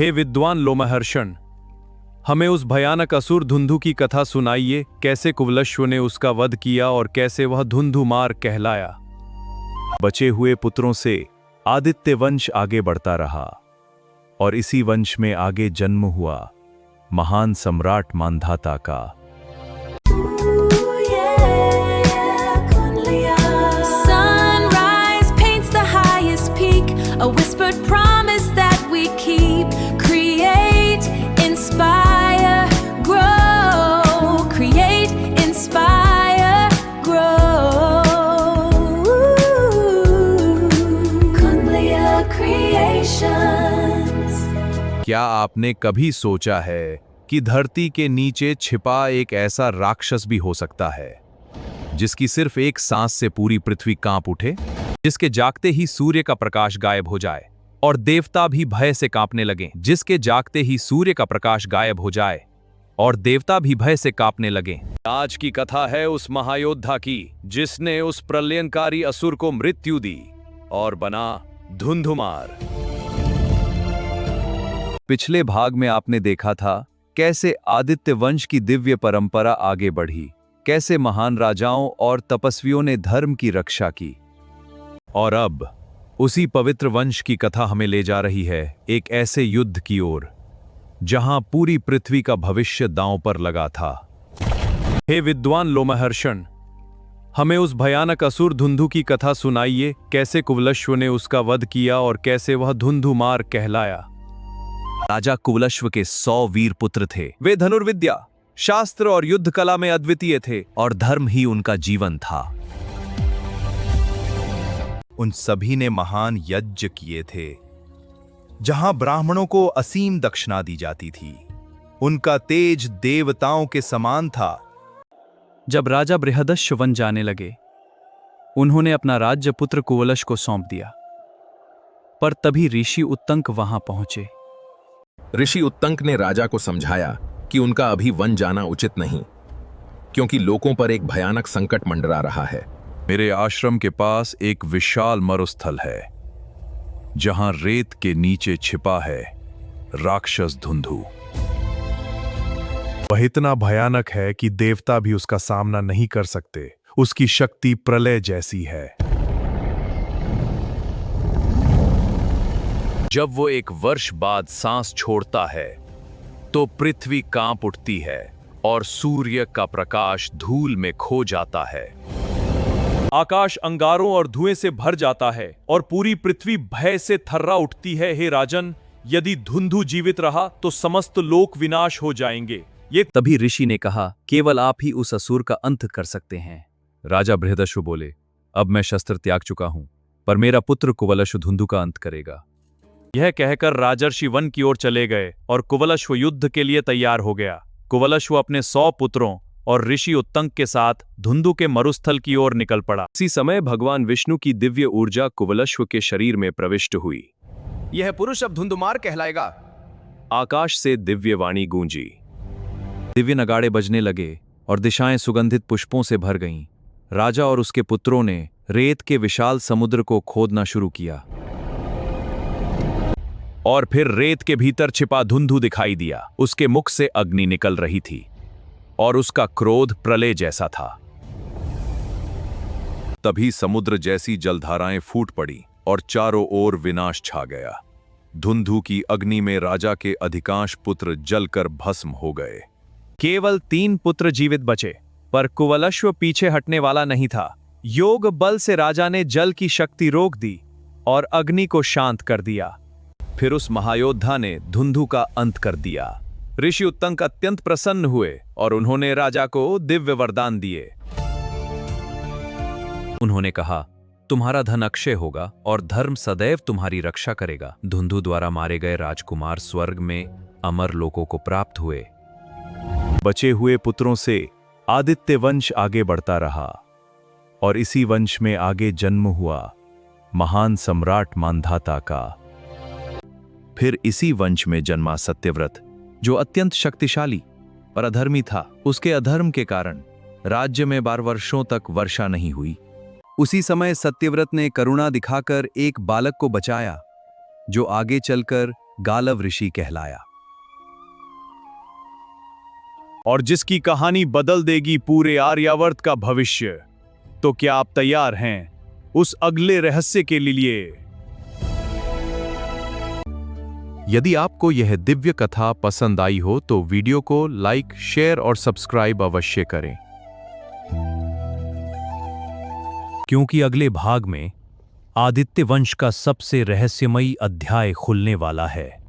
हे विद्वान लोमहर्षण, हमें उस भयानक असुर धुंधु की कथा सुनाइए, कैसे कुवलश्व ने उसका वध किया और कैसे वह धुंधुमार कहलाया। बचे हुए पुत्रों से आदित्य वंश आगे बढ़ता रहा और इसी वंश में आगे जन्म हुआ महान सम्राट मांधाता का। A whispered promise that we keep. Create, inspire, grow. Create, inspire, grow. Kunliya Creations. क्या आपने कभी सोचा है कि धरती के नीचे छिपा एक ऐसा राक्षस भी हो सकता है जिसकी सिर्फ एक सांस से पूरी पृथ्वी कांप उठे, जिसके जागते ही सूर्य का प्रकाश गायब हो जाए और देवता भी भय से कांपने लगें, जिसके जागते ही सूर्य का प्रकाश गायब हो जाए और देवता भी भय से कांपने लगें। आज की कथा है उस महायोद्धा की जिसने उस प्रलयंकारी असुर को मृत्यु दी और बना धुंधुमार। पिछले भाग में आपने देखा था कैसे आदित्य वंश की दिव्य परंपरा आगे बढ़ी, कैसे महान राजाओं और तपस्वियों ने धर्म की रक्षा की। और अब उसी पवित्र वंश की कथा हमें ले जा रही है एक ऐसे युद्ध की ओर जहां पूरी पृथ्वी का भविष्य दांव पर लगा था। हे विद्वान लोमहर्षण, हमें उस भयानक असुर धुंधु की कथा सुनाइए, कैसे कुवलश्व ने उसका वध किया और कैसे वह धुंधुमार कहलाया। राजा कुवलश्व के 100 वीर पुत्र थे। वे धनुर्विद्या, शास्त्र और युद्ध कला में अद्वितीय थे और धर्म ही उनका जीवन था। उन सभी ने महान यज्ञ किए थे जहां ब्राह्मणों को असीम दक्षिणा दी जाती थी। उनका तेज देवताओं के समान था। जब राजा बृहदश्व वन जाने लगे, उन्होंने अपना राज्य पुत्र कुवलश को सौंप दिया। पर तभी ऋषि उत्तंक वहां पहुंचे। ऋषि उत्तंक ने राजा को समझाया कि उनका अभी वन जाना उचित नहीं, क्योंकि लोगों पर एक भयानक संकट मंडरा रहा है। मेरे आश्रम के पास एक विशाल मरुस्थल है जहां रेत के नीचे छिपा है राक्षस धुंधु। वह इतना भयानक है कि देवता भी उसका सामना नहीं कर सकते। उसकी शक्ति प्रलय जैसी है। जब वो एक वर्ष बाद सांस छोड़ता है तो पृथ्वी कांप उठती है और सूर्य का प्रकाश धूल में खो जाता है। आकाश अंगारों और धुएं से भर जाता है और पूरी पृथ्वी भय से थर्रा उठती है। हे राजन, यदि धुंधु जीवित रहा तो समस्त लोक विनाश हो जाएंगे। ये तभी ऋषि ने कहा, केवल आप ही उस असुर का अंत कर सकते हैं। राजा बृहदश्व बोले, अब मैं शस्त्र त्याग चुका हूं, पर मेरा पुत्र कुवलश्व धुंधु का अंत करेगा। यह कहकर राजर्षि वन की ओर चले गए और कुवलश्व युद्ध के लिए तैयार हो गया। कुवलश्व अपने 100 पुत्रों और ऋषि उत्तंक के साथ धुंधु के मरुस्थल की ओर निकल पड़ा। इसी समय भगवान विष्णु की दिव्य ऊर्जा कुवलश्व के शरीर में प्रविष्ट हुई। यह पुरुष अब धुंधुमार कहलाएगा। आकाश से दिव्य वाणी गूंजी, दिव्य नगाड़े बजने लगे और दिशाएं सुगंधित पुष्पों से भर गईं। राजा और उसके पुत्रों ने रेत के विशाल समुद्र को खोदना शुरू किया और फिर रेत के भीतर छिपा धुंधु दिखाई दिया। उसके मुख से अग्नि निकल रही थी और उसका क्रोध प्रलय जैसा था। तभी समुद्र जैसी जलधाराएं फूट पड़ी और चारों ओर विनाश छा गया। धुंधु की अग्नि में राजा के अधिकांश पुत्र जलकर भस्म हो गए। केवल 3 पुत्र जीवित बचे, पर कुवलश्व पीछे हटने वाला नहीं था। योग बल से राजा ने जल की शक्ति रोक दी और अग्नि को शांत कर दिया। फिर उस महायोद्धा ने धुंधु का अंत कर दिया। ऋषि उत्तंक अत्यंत प्रसन्न हुए और उन्होंने राजा को दिव्य वरदान दिए। उन्होंने कहा, तुम्हारा धन अक्षय होगा और धर्म सदैव तुम्हारी रक्षा करेगा। धुंधु द्वारा मारे गए राजकुमार स्वर्ग में अमर लोकों को प्राप्त हुए। बचे हुए पुत्रों से आदित्य वंश आगे बढ़ता रहा और इसी वंश में आगे जन्म हुआ महान सम्राट मांधाता का। फिर इसी वंश में जन्मा सत्यव्रत, जो अत्यंत शक्तिशाली पर अधर्मी था। उसके अधर्म के कारण राज्य में 12 वर्षों तक वर्षा नहीं हुई। उसी समय सत्यव्रत ने करुणा दिखाकर एक बालक को बचाया, जो आगे चलकर गालव ऋषि कहलाया। और जिसकी कहानी बदल देगी पूरे आर्यावर्त का भविष्य। तो क्या आप तैयार हैं उस अगले रहस्य के लिए? यदि आपको यह दिव्य कथा पसंद आई हो तो वीडियो को लाइक, शेयर और सब्सक्राइब अवश्य करें, क्योंकि अगले भाग में आदित्य वंश का सबसे रहस्यमयी अध्याय खुलने वाला है।